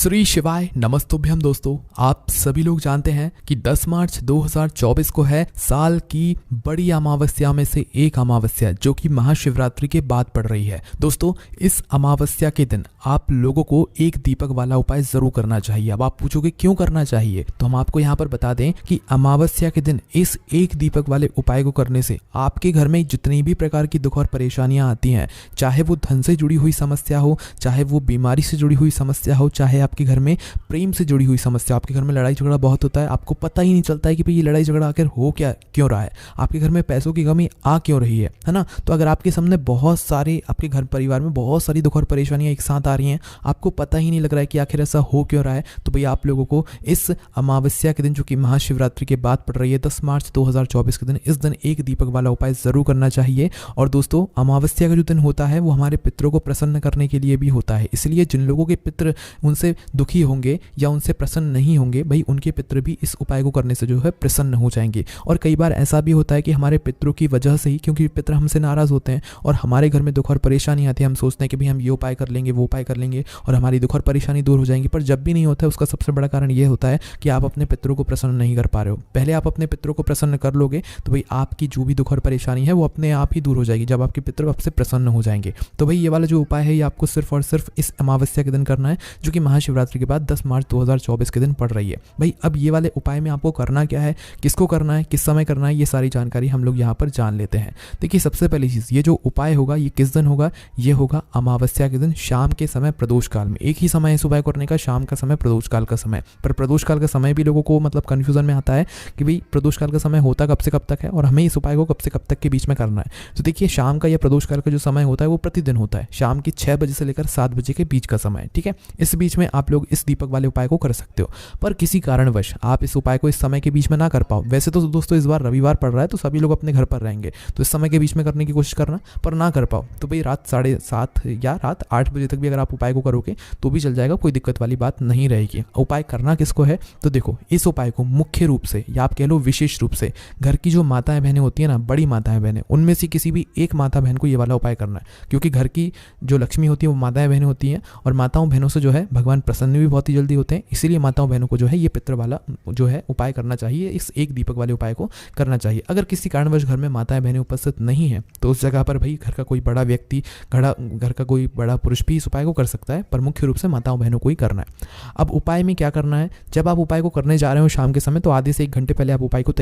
श्री शिवाय नमस्तुभ्यम। दोस्तों, आप सभी लोग जानते हैं कि 10 मार्च 2024 को है साल की बड़ी अमावस्या में से एक अमावस्या, जो कि महाशिवरात्रि के बाद पड़ रही है। दोस्तों, इस अमावस्या के दिन आप लोगों को एक दीपक वाला उपाय जरूर करना चाहिए। अब आप पूछोगे क्यों करना चाहिए, तो हम आपको यहाँ पर बता दें कि अमावस्या के दिन इस एक दीपक वाले उपाय को करने से आपके घर में जितनी भी प्रकार की दुख और परेशानियां आती हैं, चाहे वो धन से जुड़ी हुई समस्या हो, चाहे वो बीमारी से जुड़ी हुई समस्या हो, चाहे आपके घर में प्रेम से जुड़ी हुई समस्या, आपके घर में लड़ाई झगड़ा बहुत होता है, आपको पता ही नहीं चलता है कि भाई ये लड़ाई झगड़ा आखिर हो क्या क्यों रहा है, आपके घर में पैसों की कमी आ क्यों रही है ना। तो अगर आपके सामने बहुत सारे, आपके घर परिवार में बहुत सारी दुख और परेशानियां एक साथ आ रही हैं, आपको पता ही नहीं लग रहा है कि आखिर ऐसा हो क्यों रहा है, तो भाई आप लोगों को इस अमावस्या के दिन, जो कि महाशिवरात्रि के बाद पड़ रही है 10 मार्च 2024 के दिन, इस दिन एक दीपक वाला उपाय जरूर करना चाहिए। और दोस्तों, अमावस्या का जो दिन होता है वो हमारे पितरों को प्रसन्न करने के लिए भी होता है, इसलिए जिन लोगों के पितर उनसे दुखी होंगे या उनसे प्रसन्न नहीं होंगे, भाई उनके पितर भी इस उपाय को करने से जो है प्रसन्न हो जाएंगे। और कई बार ऐसा भी होता है कि हमारे पितरों की वजह से ही, क्योंकि पितर हमसे नाराज होते हैं और हमारे घर में दुख और परेशानी आती है, हम सोचते हैं कि भाई हम ये उपाय कर लेंगे, वो उपाय कर लेंगे और हमारी दुख और परेशानी दूर हो जाएंगी, पर जब भी नहीं होता है उसका सबसे बड़ा कारण ये होता है कि आप अपने पितरों को प्रसन्न नहीं कर पा रहे हो। पहले आप अपने पितरों को प्रसन्न कर लोगे तो भाई आपकी जो भी दुख और परेशानी है वो अपने आप ही दूर हो जाएगी, जब आपके पितर आपसे प्रसन्न हो जाएंगे। तो भाई ये वाला जो उपाय है ये आपको सिर्फ और सिर्फ इस अमावस्या के दिन करना है, जो कि महाशिवरात्रि के बाद 10 मार्च 2024 के दिन पड़ रही है। भाई अब ये वाले उपाय में आपको करना क्या है, किसको करना है, किस समय करना है, ये सारी जानकारी हम लोग यहाँ पर जान लेते हैं। देखिए, सबसे पहली चीज़, ये जो उपाय होगा ये किस दिन होगा, ये होगा अमावस्या के दिन शाम के समय प्रदोष काल में। एक ही समय इस उपाय करने का, शाम का समय, प्रदोष काल का समय। पर प्रदोष काल का समय भी लोगों को मतलब कन्फ्यूजन में आता है कि भाई प्रदोष काल का समय होता कब से कब तक है और हमें इस उपाय को कब से कब तक के बीच में करना है। तो देखिए, शाम का या प्रदोष काल का जो समय होता है वो प्रतिदिन होता है, शाम की 6 बजे से लेकर 7 बजे के बीच का समय, ठीक है। इस बीच में आप लोग इस दीपक वाले उपाय को कर सकते हो। पर किसी कारणवश आप इस उपाय को इस समय के बीच में ना कर पाओ, वैसे तो दोस्तों इस बार रविवार पड़ रहा है तो सभी लोग अपने घर पर रहेंगे, तो इस समय के बीच में करने की कोशिश करना, पर ना कर पाओ तो भाई रात 7:30 या रात 8 बजे तक भी अगर आप उपाय को करोगे तो भी चल जाएगा, कोई दिक्कत वाली बात नहीं रहेगी। उपाय करना किसको है, तो देखो, इस उपाय को मुख्य रूप से या आप कह लो विशेष रूप से घर की जो माताएं बहनें होती है ना, बड़ी माताएं बहनें, उनमें से किसी भी एक माता बहन को ये वाला उपाय करना है, क्योंकि घर की जो लक्ष्मी होती है वो माताएं बहनें होती हैं और माताओं बहनों से जो है भगवान प्रसन्न भी बहुत ही जल्दी होते हैं, इसीलिए माताओं बहनों को जो है ये पितृ वाला जो है उपाय करना चाहिए, इस एक दीपक वाले उपाय को करना चाहिए। अगर किसी कारणवश घर में माताएं बहनें उपस्थित नहीं है तो उस जगह पर भाई घर का कोई बड़ा व्यक्ति, घर का कोई बड़ा पुरुष भी इस उपाय को कर सकता है, पर मुख्य रूप से माताओं बहनों को ही करना है। अब उपाय में क्या करना है, जब आप उपाय को करने जा रहे हो शाम के समय, तो आधे से 1 घंटे पहले आप उपाय को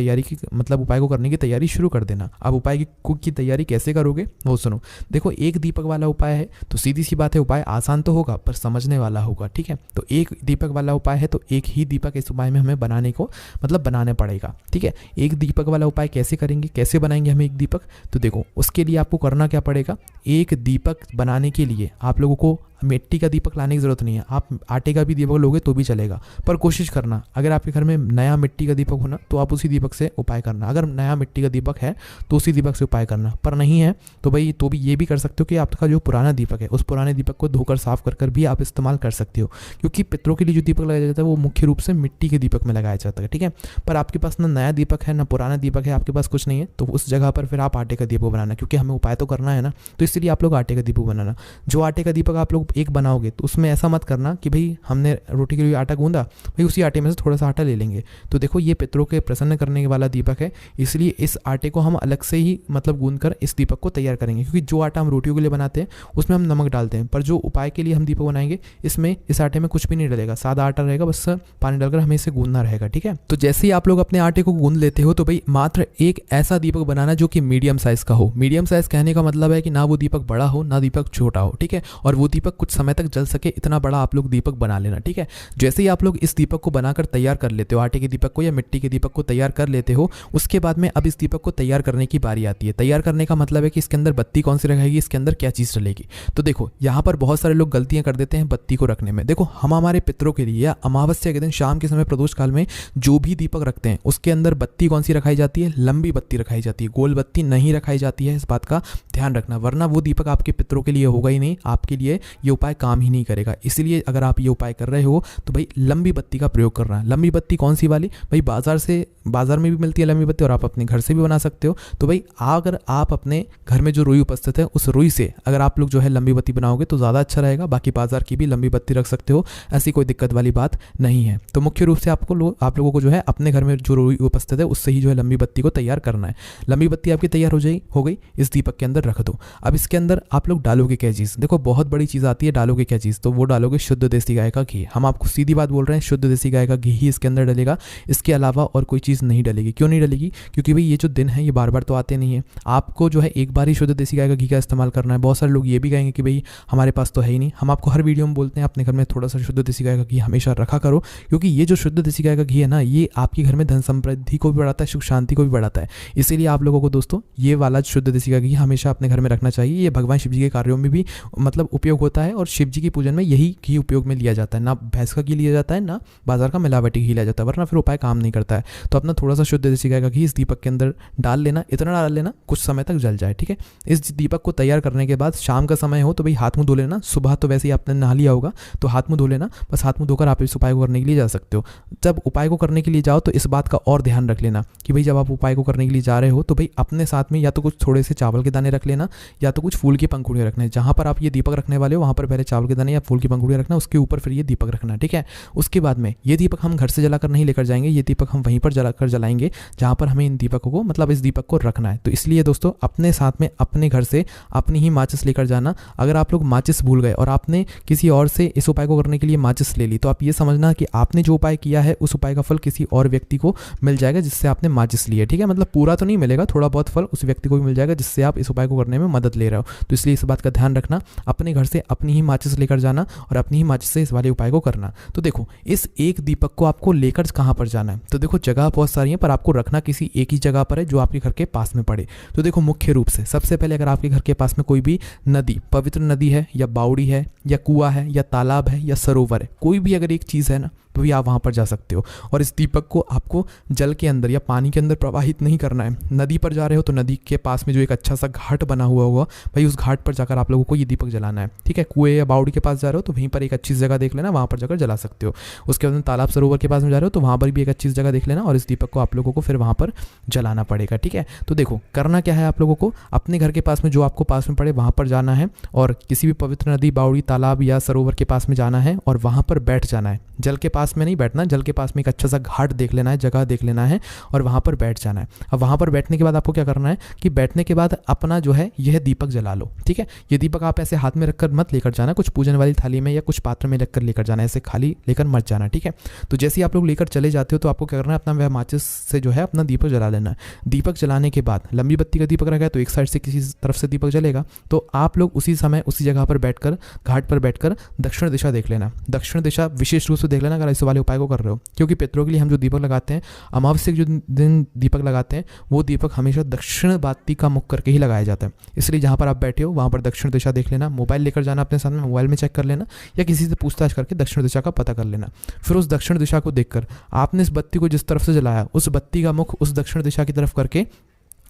उपाय को करने की तैयारी शुरू कर देना। अब उपाय की तैयारी कैसे करोगे वो सुनो। देखो, एक दीपक वाला उपाय है तो सीधी सी बात है, उपाय आसान तो होगा पर समझने वाला होगा, ठीक है। तो एक दीपक वाला उपाय है तो एक ही दीपक इस उपाय में हमें बनाना पड़ेगा, ठीक है। एक दीपक वाला उपाय कैसे करेंगे, कैसे बनाएंगे हम एक दीपक, तो देखो उसके लिए आपको करना क्या पड़ेगा। एक दीपक बनाने के लिए आप लोगों को मिट्टी का दीपक लाने की ज़रूरत नहीं है, आप आटे का भी दीपक लोगे तो भी चलेगा, पर कोशिश करना अगर आपके घर में नया मिट्टी का दीपक होना तो आप उसी दीपक से उपाय करना। अगर नया मिट्टी का दीपक है तो उसी दीपक से उपाय करना, पर नहीं है तो भाई तो भी ये भी कर सकते हो कि आपका जो पुराना दीपक है उस पुराने दीपक को धोकर साफ कर भी आप इस्तेमाल कर सकते हो, क्योंकि पितरों के लिए जो दीपक लगाया जाता है वो मुख्य रूप से मिट्टी के दीपक में लगाया जाता है, ठीक है। पर आपके पास ना नया दीपक है ना पुराना दीपक है, आपके पास कुछ नहीं है, तो उस जगह पर फिर आप आटे का दीपक बनाना, क्योंकि हमें उपाय तो करना है ना, तो इसलिए आप लोग आटे का दीपक बनाना। जो आटे का दीपक आप लोग एक बनाओगे तो उसमें ऐसा मत करना कि भाई हमने रोटी के लिए आटा गूंदा, भाई उसी आटे में से थोड़ा सा आटा ले लेंगे। तो देखो, ये पितरों के प्रसन्न करने वाला दीपक है, इसलिए इस आटे को हम अलग से ही गूंद कर इस दीपक को तैयार करेंगे, क्योंकि जो आटा हम रोटियों के लिए बनाते हैं उसमें हम नमक डालते हैं, पर जो उपाय के लिए हम दीपक बनाएंगे इसमें इस आटे में कुछ भी नहीं डलेगा, सादा आटा रहेगा, बस पानी डालकर हमें इसे गूंदना रहेगा, ठीक है। तो जैसे ही आप लोग अपने आटे को गूंद लेते हो तो भाई मात्र एक ऐसा दीपक बनाना जो कि मीडियम साइज का हो। मीडियम साइज कहने का मतलब है कि ना वो दीपक बड़ा हो ना दीपक छोटा हो, ठीक है, और वो दीपक कुछ समय तक जल सके, इतना बड़ा आप लोग दीपक बना लेना, ठीक है। जैसे ही आप लोग इस दीपक को बनाकर तैयार कर लेते हो, आटे के दीपक को या मिट्टी के दीपक को तैयार कर लेते हो, उसके बाद में अब इस दीपक को तैयार करने की बारी आती है। तैयार करने का मतलब है कि इसके अंदर बत्ती कौन सी रहेगी, इसके अंदर क्या चीज़ डलेगी। तो देखो, यहाँ पर बहुत सारे लोग गलतियां कर देते हैं बत्ती को रखने में। देखो, हम हमारे पितरों के लिए या अमावस्या के दिन शाम के समय प्रदोष काल में जो भी दीपक रखते हैं उसके अंदर बत्ती कौन सी रखाई जाती है, लंबी बत्ती रखाई जाती है, गोल बत्ती नहीं रखाई जाती है, इस बात का ध्यान रखना, वरना वो दीपक आपके पितरों के लिए होगा ही नहीं, आपके लिए ये उपाय काम ही नहीं करेगा। इसलिए अगर आप ये उपाय कर रहे हो तो भाई लंबी बत्ती का प्रयोग करना है। लंबी बत्ती कौन सी वाली, भाई बाजार से बाजार में भी मिलती है लंबी बत्ती और आप अपने घर से भी बना सकते हो। तो भाई अगर आप अपने घर में जो रुई उपस्थित है उस रुई से अगर आप लोग जो है लंबी बत्ती बनाओगे तो ज़्यादा अच्छा रहेगा। बाकी बाजार की भी लंबी बत्ती रख सकते हो, ऐसी कोई दिक्कत वाली बात नहीं है। तो मुख्य रूप से आप लोगों को जो है अपने घर में जो रुई उपस्थित है उससे ही जो है लंबी बत्ती को तैयार करना है। लंबी बत्ती आपकी तैयार हो गई, इस दीपक के अंदर रख दो। अब इसके अंदर आप लोग डालोगे क्या चीज़? देखो बहुत बड़ी चीज़ आती है, डालोगे क्या चीज़? तो वो डालोगे शुद्ध देसी गाय का घी। हम आपको सीधी बात बोल रहे हैं, शुद्ध देसी गाय का घी ही इसके अंदर डलेगा, इसके अलावा और कोई चीज़ नहीं डलेगी। क्यों नहीं डलेगी? क्योंकि भाई ये जो दिन है ये बार बार तो आते नहीं है, आपको जो है एक बार ही शुद्ध देसी गाय का घी का इस्तेमाल करना है। बहुत सारे लोग ये भी कहेंगे कि भाई हमारे पास तो है ही नहीं। हम आपको हर वीडियो में बोलते हैं अपने घर में थोड़ा सा शुद्ध देसी गाय का घी हमेशा रखा करो, क्योंकि ये जो शुद्ध देसी गाय का घी है ना, ये आपके घर में धन समृद्धि को भी बढ़ाता है, सुख शांति को भी बढ़ाता है। इसीलिए आप लोगों को दोस्तों ये वाला शुद्ध देसी गाय का घी हमेशा अपने घर में रखना चाहिए। ये भगवान शिव जी के कार्यों में भी मतलब उपयोग होता है और शिव जी की पूजन में यही घी उपयोग में लिया जाता है। ना भैंस का घी लिया जाता है, ना बाजार का मिलावटी घी लिया जाता है, वरना फिर उपाय काम नहीं करता है। तो अपना थोड़ा सा शुद्ध देसी गाय का घी इस दीपक के अंदर डाल लेना, इतना डाल लेना कुछ समय तक जल जाए, ठीक है। इस दीपक को तैयार करने के बाद शाम का समय हो तो भाई हाथ मुंह धो लेना। सुबह तो वैसे ही आपने नहा लिया होगा तो हाथ मुंह धो लेना, बस हाथ मुंह धोकर आप इस उपाय को करने के लिए जा सकते हो। जब उपाय को करने के लिए जाओ तो इस बात का और ध्यान रख लेना कि भाई जब आप उपाय को करने के लिए जा रहे हो तो भाई अपने साथ में या तो कुछ थोड़े से चावल के दाने रख लेना या तो कुछ फूल की पंखुड़ियाँ रखना है। जहाँ पर आप ये दीपक रखने वाले हो वहाँ पर पहले चावल के दाने या फूल की पंखुड़ियाँ रखना, उसके ऊपर फिर ये दीपक रखना, ठीक है। उसके बाद में ये दीपक हम घर से जलाकर नहीं लेकर जाएंगे, ये दीपक हम वहीं पर जलाकर जलाएंगे जहाँ पर हमें इन दीपकों को मतलब इस दीपक को रखना है। तो इसलिए दोस्तों अपने साथ में अपने घर से अपनी ही माचिस लेकर जाना। अगर आप लोग माचिस भूल गए और आपने किसी और से इस उपाय को करने के लिए माचिस ले ली तो आप ये समझना कि आपने जो उपाय किया है उस उपाय का फल किसी और व्यक्ति को मिल जाएगा जिससे आपने माचिस ली है, ठीक है। मतलब पूरा तो नहीं मिलेगा, थोड़ा बहुत फल उस व्यक्ति को भी मिल जाएगा जिससे आप इस उपाय को करने में मदद ले रहे हो। तो इसलिए इस बात का ध्यान रखना, अपने घर से अपनी ही माचिस लेकर जाना और अपनी ही माचिस से इस वाले उपाय को करना। तो देखो इस एक दीपक को आपको लेकर कहाँ पर जाना है? तो देखो जगह बहुत सारी है पर आपको रखना किसी एक ही जगह पर है जो आपके घर के पास में पड़े। तो देखो मुख्य रूप से सबसे पहले अगर आपके घर के पास में कोई भी नदी, पवित्र नदी है या बावड़ी है या कुआं है या तालाब है या सरोवर है, कोई भी अगर एक चीज़ है ना तो भी आप वहाँ पर जा सकते हो। और इस दीपक को आपको जल के अंदर या पानी के अंदर प्रवाहित नहीं करना है। नदी पर जा रहे हो तो नदी के पास में जो एक अच्छा सा घाट बना हुआ होगा भाई उस घाट पर जाकर आप लोगों को ये दीपक जलाना है, ठीक है। कुएं या बावड़ी के पास जा रहे हो तो वहीं पर एक अच्छी जगह देख लेना, वहाँ पर जाकर जला सकते हो। उसके बाद तालाब सरोवर के पास में जा रहे हो तो वहाँ पर भी एक अच्छी जगह देख लेना और इस दीपक को आप लोगों को फिर वहाँ पर जलाना पड़ेगा, ठीक है। तो देखो करना क्या है, आप लोगों को अपने घर के पास में जो आपको पास में पड़े वहाँ पर जाना है और किसी भी पवित्र नदी, बावड़ी, तालाब या सरोवर के पास में जाना है और वहाँ पर बैठ जाना है। जल के पास में नहीं बैठना, जल के पास में एक अच्छा सा घाट देख लेना है, जगह देख लेना है और वहाँ पर बैठ जाना है। अब वहाँ पर बैठने के बाद आपको क्या करना है कि बैठने के बाद अपना जो है यह दीपक जला लो, ठीक है। ये दीपक आप ऐसे हाथ में रखकर मत लेकर जाना, कुछ पूजन वाली थाली में या कुछ पात्र में रखकर लेकर जाना, ऐसे खाली लेकर मत जाना, ठीक है। तो जैसे ही आप लोग लेकर चले जाते हो तो आपको क्या करना है, अपना वह माचिस से जो है अपना दीपक जला लेना है। दीपक जलाने के बाद लंबी बत्ती का दीपक रखा है तो एक साइड से किसी तरफ से दीपक जलेगा, तो आप लोग उसी समय उसी जगह पर बैठकर, घाट पर बैठकर दक्षिण दिशा देख लेना। दक्षिण दिशा विशेष रूप से देख लेना अगर इस वाले उपाय को कर रहे हो, क्योंकि पितरों के लिए हम जो दीपक लगाते हैं अमावस्या के जो दिन दीपक लगाते हैं वो दीपक हमेशा दक्षिण बाती का मुख करके ही लगाया जाता है। इसलिए जहाँ पर आप बैठे हो वहाँ पर दक्षिण दिशा देख लेना। मोबाइल लेकर जाना अपने साथ में, मोबाइल में चेक कर लेना या किसी से पूछताछ करके दक्षिण दिशा का पता कर लेना। फिर उस दक्षिण दिशा को देखकर आपने इस बत्ती को जिस तरफ से जलाया उस बत्ती का मुख उस दक्षिण दिशा की तरफ करके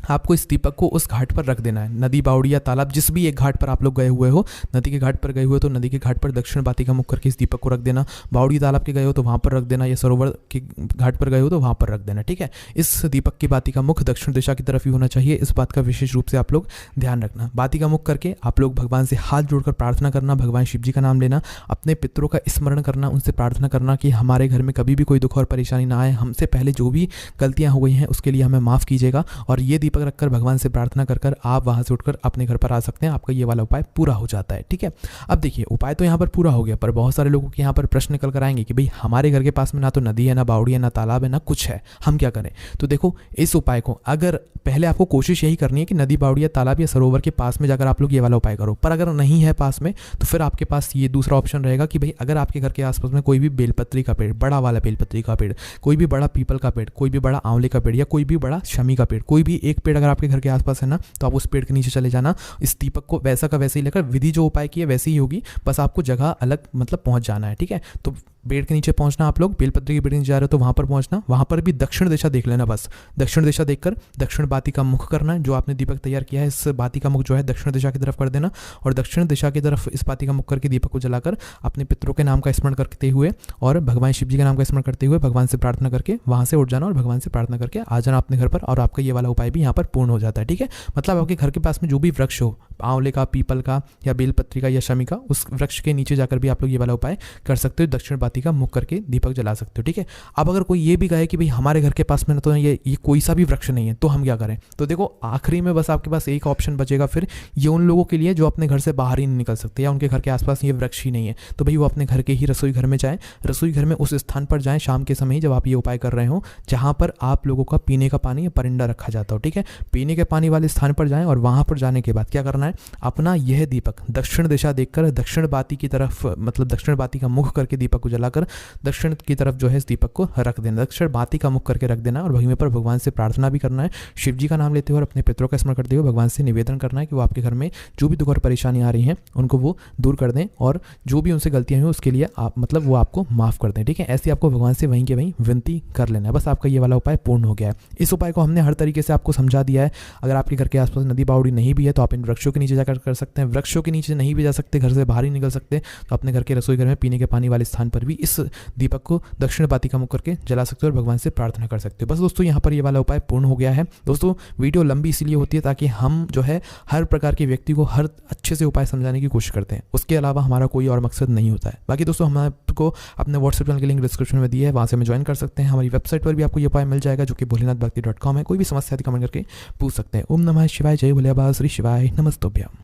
आपको इस दीपक को उस घाट पर रख देना है। नदी, बावड़ी या तालाब जिस भी एक घाट पर आप लोग गए हुए हो, नदी के घाट पर गए हुए हो तो नदी के घाट पर दक्षिण बाती का मुख करके इस दीपक को रख देना। बावड़ी तालाब के गए हो तो वहाँ पर रख देना, या सरोवर के घाट पर गए हो तो वहाँ पर रख देना, ठीक है। इस दीपक की बाती का मुख दक्षिण दिशा की तरफ ही होना चाहिए, इस बात का विशेष रूप से आप लोग ध्यान रखना। बाती का मुख करके आप लोग भगवान से हाथ जोड़कर प्रार्थना करना, भगवान शिव जी का नाम लेना, अपने पितरों का स्मरण करना, उनसे प्रार्थना करना कि हमारे घर में कभी भी कोई दुख और परेशानी ना आए, हमसे पहले जो भी गलतियाँ हो गई हैं उसके लिए हमें माफ़ कीजिएगा। और ये दीपक रखकर भगवान से प्रार्थना कर कर आप वहां से उठकर अपने घर पर आ सकते हैं। आपका ये वाला उपाय पूरा हो जाता है, ठीक है। अब देखिए उपाय तो यहाँ पर पूरा हो गया, पर बहुत सारे लोगों के यहाँ पर प्रश्न निकल कर आएंगे कि भाई हमारे घर के पास में ना तो नदी है, ना बावड़ी है, ना तालाब है, ना कुछ है, हम क्या करें। तो देखो इस उपाय को अगर पहले आपको कोशिश यही करनी है कि नदी, बावड़ी या तालाब या सरोवर के पास में जाकर आप लोग ये वाला उपाय करो। पर अगर नहीं है पास में तो फिर आपके पास ये दूसरा ऑप्शन रहेगा कि भाई अगर आपके घर के आसपास में कोई भी बेलपत्री का पेड़, बड़ा वाला बेलपत्री का पेड़, कोई भी बड़ा पीपल का पेड़, कोई भी बड़ा आंवले का पेड़ या कोई भी बड़ा शमी का पेड़, कोई भी एक पेड़ अगर आपके घर के आसपास है ना, तो आप उस पेड़ के नीचे चले जाना। इस दीपक को वैसा का वैसे ही लेकर, विधि जो उपाय की है वैसी ही होगी, बस आपको जगह अलग मतलब पहुंच जाना है, ठीक है। तो पेड़ के नीचे पहुंचना, आप लोग बेलपत्र के पेड़ के नीचे जा रहे हो तो वहां पर पहुंचना, वहां पर भी दक्षिण दिशा देख लेना, बस दक्षिण दिशा देखकर दक्षिण बाती का मुख करना है। जो आपने दीपक तैयार किया है इस बाती का मुख जो है दक्षिण दिशा की तरफ कर देना, और दक्षिण दिशा की तरफ इस बाती का मुख करके दीपक को जलाकर अपने पितरों के नाम का स्मरण करते हुए और भगवान शिव जी के नाम का स्मरण करते हुए भगवान से प्रार्थना करके वहां से उठ जाना और भगवान से प्रार्थना करके आ जाना अपने घर पर, और आपका ये वाला उपाय भी यहाँ पर पूर्ण हो जाता है, ठीक है। मतलब आपके घर के पास में जो भी वृक्ष हो, आंवले का, पीपल का या बेलपत्री का या शमी का, उस वृक्ष के नीचे जाकर भी आप लोग ये वाला उपाय कर सकते हो, दक्षिण बाती का मुख करके दीपक जला सकते हो, ठीक है। अब अगर कोई ये भी कहे कि भाई हमारे घर के पास में ना तो ये कोई सा भी वृक्ष नहीं है, तो हम क्या करें? तो देखो आखिरी में बस आपके पास एक ऑप्शन बचेगा फिर, ये उन लोगों के लिए जो अपने घर से बाहर ही नहीं निकल सकते या उनके घर के आसपास ये वृक्ष ही नहीं है, तो भाई वो अपने घर के ही रसोई घर में जाएं, रसोई घर में उस स्थान पर जाएं शाम के समय जब आप ये उपाय कर रहे हो जहां पर आप लोगों का पीने का पानी या परिंदा रखा जाता हो, ठीक है। पीने के पानी वाले स्थान पर जाएं और वहां पर जाने के बाद क्या करना है, अपना यह दीपक दक्षिण दिशा देखकर दक्षिण बाती की तरफ, मतलब दक्षिण बाती का मुख करके दीपक को जलाकर दक्षिण की तरफ जो है इस दीपक को रख देना, दक्षिण बाती का मुख करके रख देना, और वहीं पर भगवान से प्रार्थना भी करना है, शिव जी का नाम लेते हुए और अपने पितरों का स्मरण करते हुए भगवान से निवेदन करना है कि वो आपके घर में जो भी दुख और परेशानी आ रही हैं उनको वो दूर कर दें, और जो भी उनसे गलतियां हुई उसके लिए आप मतलब वो आपको माफ कर दें, ठीक है। ऐसे आपको भगवान से वहीं के वहीं विनती कर लेना है, बस आपका ये वाला उपाय पूर्ण हो गया है। इस उपाय को हमने हर तरीके से आपको समझा दिया है। अगर आपके घर के आसपास नदी बावड़ी नहीं भी है तो आप इन वृक्षों के नीचे जाकर कर सकते हैं, वृक्षों के नीचे नहीं भी जा सकते, घर से बाहर ही निकल सकते, तो अपने घर के रसोई घर में पीने के पानी वाले स्थान पर भी इस दीपक को दक्षिण बाती का मुख करके जला सकते हो और भगवान से प्रार्थना कर सकते हो। बस दोस्तों यहाँ पर ये वाला उपाय पूर्ण हो गया है। दोस्तों वीडियो लंबी इसीलिए होती है ताकि हम जो है हर प्रकार के व्यक्ति को हर अच्छे से उपाय समझाने की कोशिश करते हैं, उसके अलावा हमारा कोई और मकसद नहीं होता है। बाकी दोस्तों हम आपको अपने व्हाट्सएप चैनल की लिंक डिस्क्रिप्शन में दी है, वहाँ से हमें ज्वाइन कर सकते हैं। हमारी वेबसाइट पर भी आपको ये उपाय मिल जाएगा जो कि भोलेनाथभक्ति.com है। कोई भी समस्या कमेंट करके पूछ सकते हैं। ओम नमः शिवाय, जय भोले बाबा, श्री शिवाय नमस्तुभ्यम।